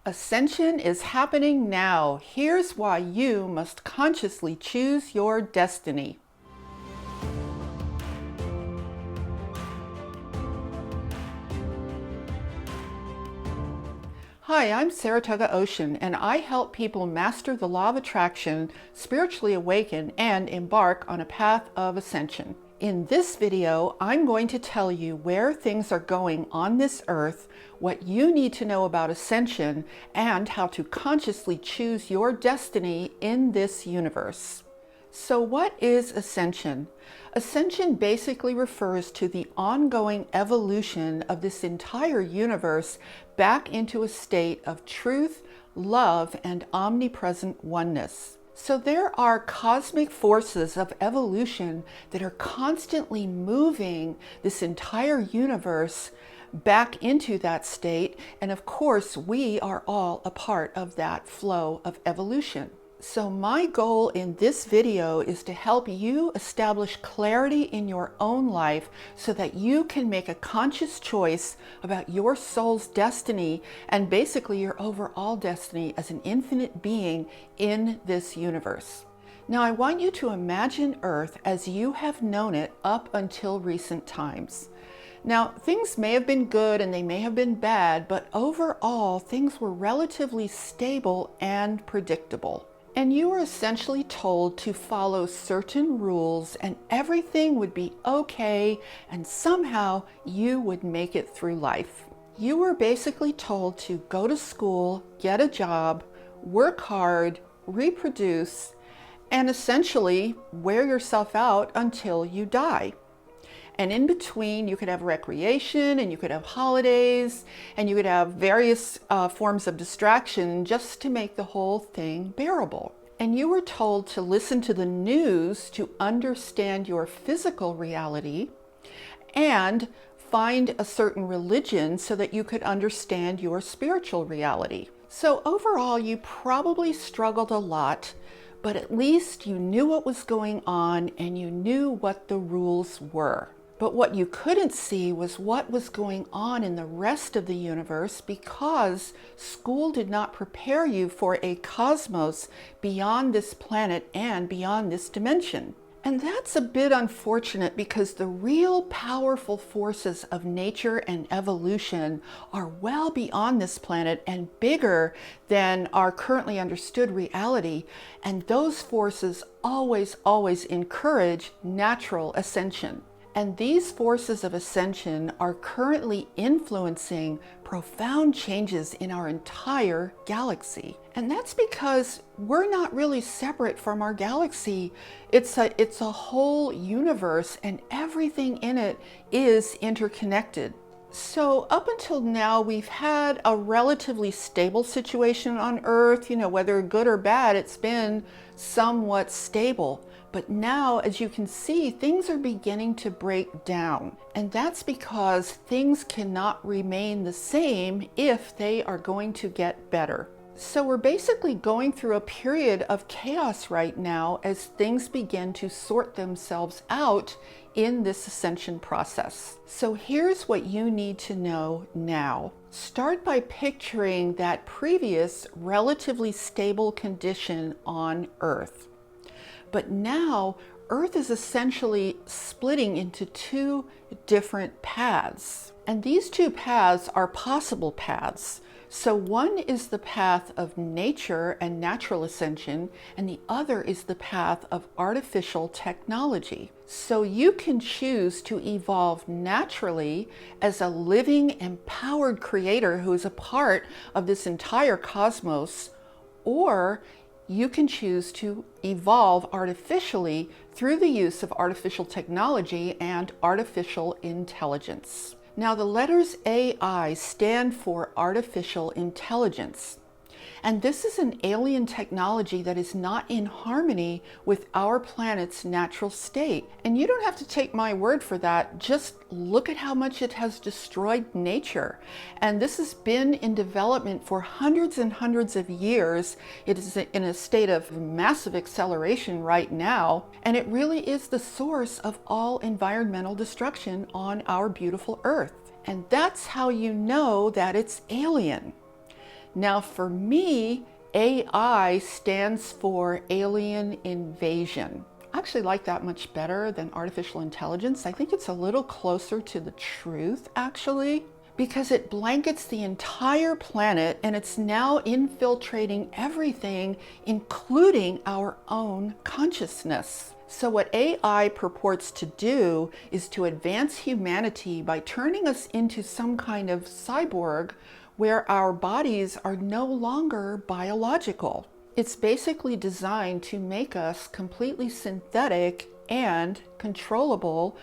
Ascension is happening now. Here's why you must consciously choose your destiny. Hi, I'm Saratoga Ocean, and I help people master the law of attraction, spiritually awaken, and embark on a path of ascension. In this video, I'm going to tell you where things are going on this earth, what you need to know about ascension, and how to consciously choose your destiny in this universe. So what is ascension? Ascension basically refers to the ongoing evolution of this entire universe back into a state of truth, love, and omnipresent oneness. So there are cosmic forces of evolution that are constantly moving this entire universe back into that state. And of course, we are all a part of that flow of evolution. So my goal in this video is to help you establish clarity in your own life so that you can make a conscious choice about your soul's destiny and basically your overall destiny as an infinite being in this universe. Now I want you to imagine Earth as you have known it up until recent times. Now, things may have been good and they may have been bad, but overall things were relatively stable and predictable. And you were essentially told to follow certain rules and everything would be okay and somehow you would make it through life. You were basically told to go to school, get a job, work hard, reproduce, and essentially wear yourself out until you die. And in between, you could have recreation and you could have holidays and you could have various forms of distraction just to make the whole thing bearable. And you were told to listen to the news to understand your physical reality and find a certain religion so that you could understand your spiritual reality. So overall, you probably struggled a lot, but at least you knew what was going on and you knew what the rules were. But what you couldn't see was what was going on in the rest of the universe because school did not prepare you for a cosmos beyond this planet and beyond this dimension. And that's a bit unfortunate because the real powerful forces of nature and evolution are well beyond this planet and bigger than our currently understood reality. And those forces always encourage natural ascension. And these forces of ascension are currently influencing profound changes in our entire galaxy. And that's because we're not really separate from our galaxy. It's a whole universe and everything in it is interconnected. So up until now, we've had a relatively stable situation on Earth, whether good or bad, it's been somewhat stable. But now, as you can see, things are beginning to break down. And that's because things cannot remain the same if they are going to get better. So we're basically going through a period of chaos right now as things begin to sort themselves out in this ascension process. So here's what you need to know now. Start by picturing that previous relatively stable condition on Earth. But now Earth is essentially splitting into two different paths. And these two paths are possible paths. So one is the path of nature and natural ascension, and the other is the path of artificial technology. So you can choose to evolve naturally as a living, empowered creator who is a part of this entire cosmos, or you can choose to evolve artificially through the use of artificial technology and artificial intelligence. Now, the letters AI stand for artificial intelligence. And this is an alien technology that is not in harmony with our planet's natural state. And you don't have to take my word for that. Just look at how much it has destroyed nature. And this has been in development for hundreds and hundreds of years. It is in a state of massive acceleration right now. And it really is the source of all environmental destruction on our beautiful Earth. And that's how you know that it's alien. Now for me, AI stands for alien invasion. I actually like that much better than artificial intelligence. I think it's a little closer to the truth, actually, because it blankets the entire planet and it's now infiltrating everything, including our own consciousness. So what AI purports to do is to advance humanity by turning us into some kind of cyborg where our bodies are no longer biological. It's basically designed to make us completely synthetic and controllable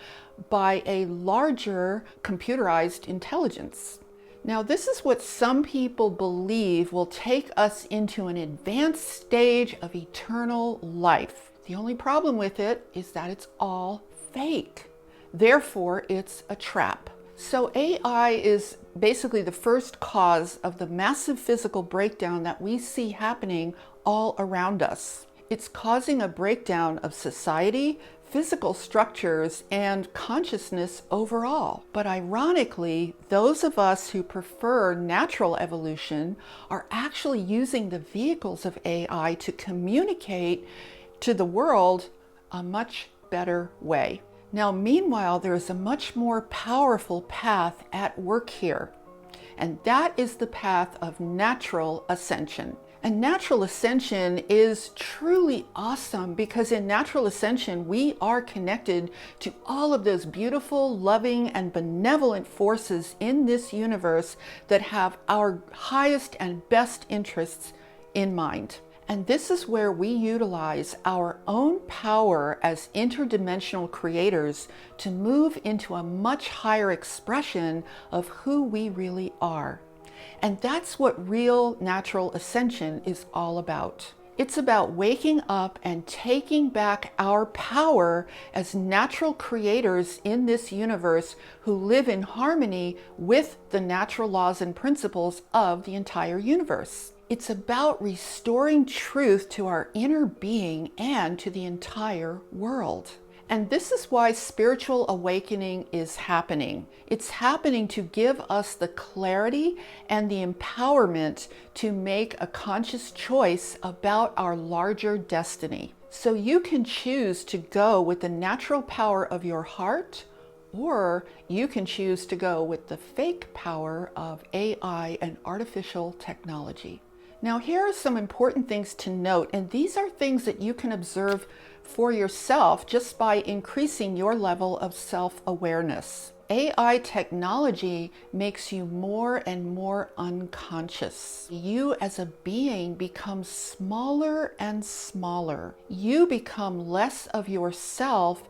by a larger computerized intelligence. Now, this is what some people believe will take us into an advanced stage of eternal life. The only problem with it is that it's all fake. Therefore, it's a trap. So AI is basically the first cause of the massive physical breakdown that we see happening all around us. It's causing a breakdown of society, physical structures, and consciousness overall. But ironically, those of us who prefer natural evolution are actually using the vehicles of AI to communicate to the world a much better way. Now, meanwhile, there is a much more powerful path at work here, and that is the path of natural ascension. And natural ascension is truly awesome because in natural ascension, we are connected to all of those beautiful, loving, and benevolent forces in this universe that have our highest and best interests in mind. And this is where we utilize our own power as interdimensional creators to move into a much higher expression of who we really are. And that's what real natural ascension is all about. It's about waking up and taking back our power as natural creators in this universe who live in harmony with the natural laws and principles of the entire universe. It's about restoring truth to our inner being and to the entire world. And this is why spiritual awakening is happening. It's happening to give us the clarity and the empowerment to make a conscious choice about our larger destiny. So you can choose to go with the natural power of your heart, or you can choose to go with the fake power of AI and artificial technology. Now, here are some important things to note, and these are things that you can observe for yourself just by increasing your level of self-awareness. AI technology makes you more and more unconscious. You as a being become smaller and smaller. You become less of yourself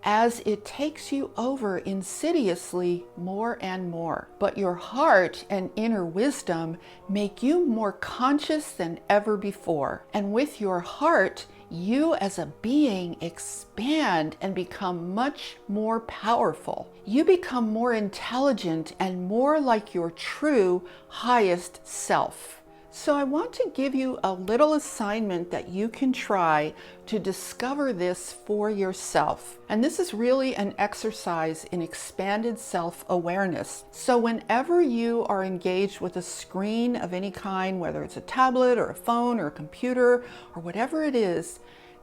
as it takes you over insidiously more and more. But your heart and inner wisdom make you more conscious than ever before. And with your heart, you as a being expand and become much more powerful. You become more intelligent and more like your true highest self. So I want to give you a little assignment that you can try to discover this for yourself. And this is really an exercise in expanded self-awareness. So whenever you are engaged with a screen of any kind, whether it's a tablet or a phone or a computer or whatever it is,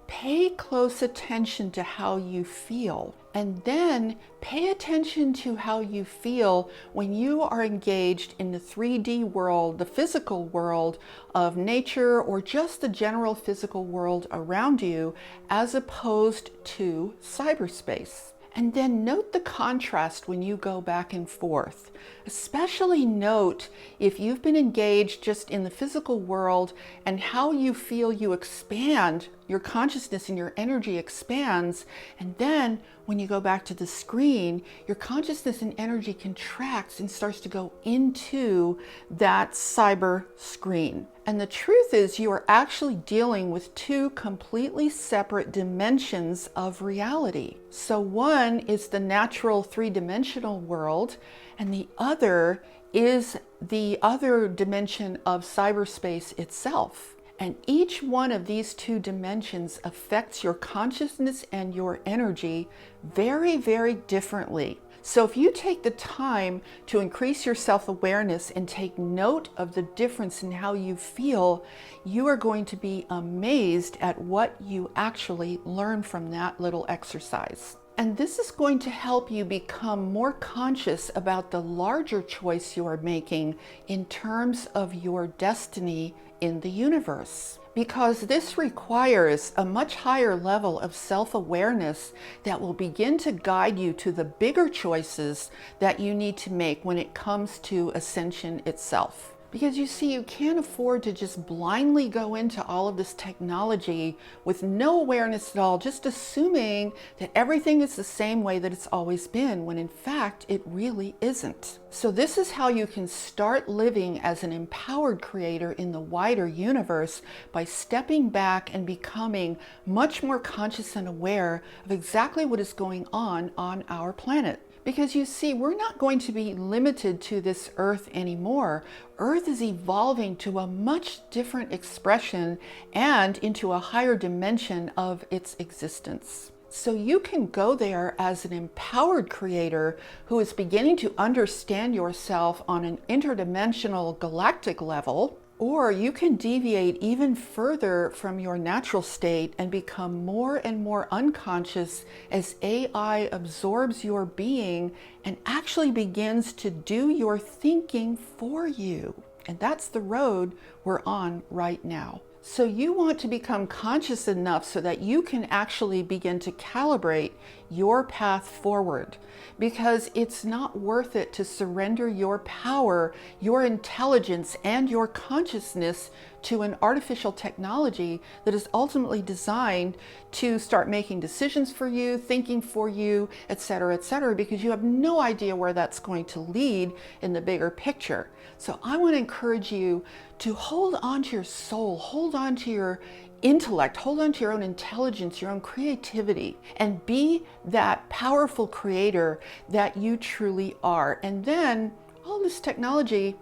pay close attention to how you feel. And then pay attention to how you feel when you are engaged in the 3D world, the physical world of nature, or just the general physical world around you, as opposed to cyberspace. And then note the contrast when you go back and forth. Especially note if you've been engaged just in the physical world and how you feel you expand, your consciousness and your energy expands. And then when you go back to the screen, your consciousness and energy contracts and starts to go into that cyber screen. And the truth is you are actually dealing with two completely separate dimensions of reality. So one is the natural three-dimensional world, and the other is the other dimension of cyberspace itself. And each one of these two dimensions affects your consciousness and your energy very, very differently. So if you take the time to increase your self-awareness and take note of the difference in how you feel, you are going to be amazed at what you actually learn from that little exercise. And this is going to help you become more conscious about the larger choice you are making in terms of your destiny in the universe. Because this requires a much higher level of self-awareness that will begin to guide you to the bigger choices that you need to make when it comes to ascension itself. Because you see, you can't afford to just blindly go into all of this technology with no awareness at all, just assuming that everything is the same way that it's always been, when in fact it really isn't. So this is how you can start living as an empowered creator in the wider universe, by stepping back and becoming much more conscious and aware of exactly what is going on our planet. Because you see, we're not going to be limited to this Earth anymore. Earth is evolving to a much different expression and into a higher dimension of its existence. So you can go there as an empowered creator who is beginning to understand yourself on an interdimensional galactic level. Or you can deviate even further from your natural state and become more and more unconscious as AI absorbs your being and actually begins to do your thinking for you. And that's the road we're on right now. So you want to become conscious enough so that you can actually begin to calibrate your path forward, because it's not worth it to surrender your power, your intelligence, and your consciousness to an artificial technology that is ultimately designed to start making decisions for you, thinking for you, etc., because you have no idea where that's going to lead in the bigger picture. So I want to encourage you to hold on to your soul, hold on to your intellect, hold on to your own intelligence, your own creativity, and be that powerful creator that you truly are. And then all this technology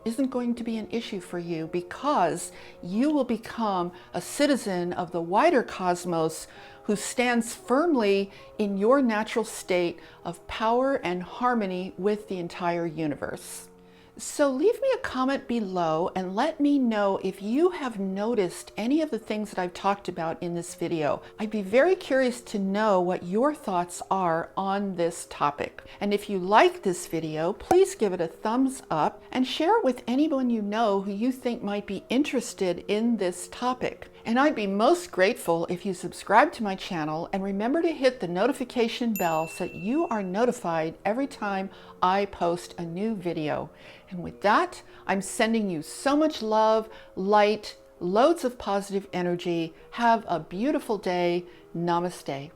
isn't going to be an issue for you, because you will become a citizen of the wider cosmos who stands firmly in your natural state of power and harmony with the entire universe. So leave me a comment below and let me know if you have noticed any of the things that I've talked about in this video. I'd be very curious to know what your thoughts are on this topic. And if you like this video, please give it a thumbs up and share it with anyone you know who you think might be interested in this topic. And I'd be most grateful if you subscribe to my channel and remember to hit the notification bell so that you are notified every time I post a new video. And with that, I'm sending you so much love, light, loads of positive energy. Have a beautiful day. Namaste.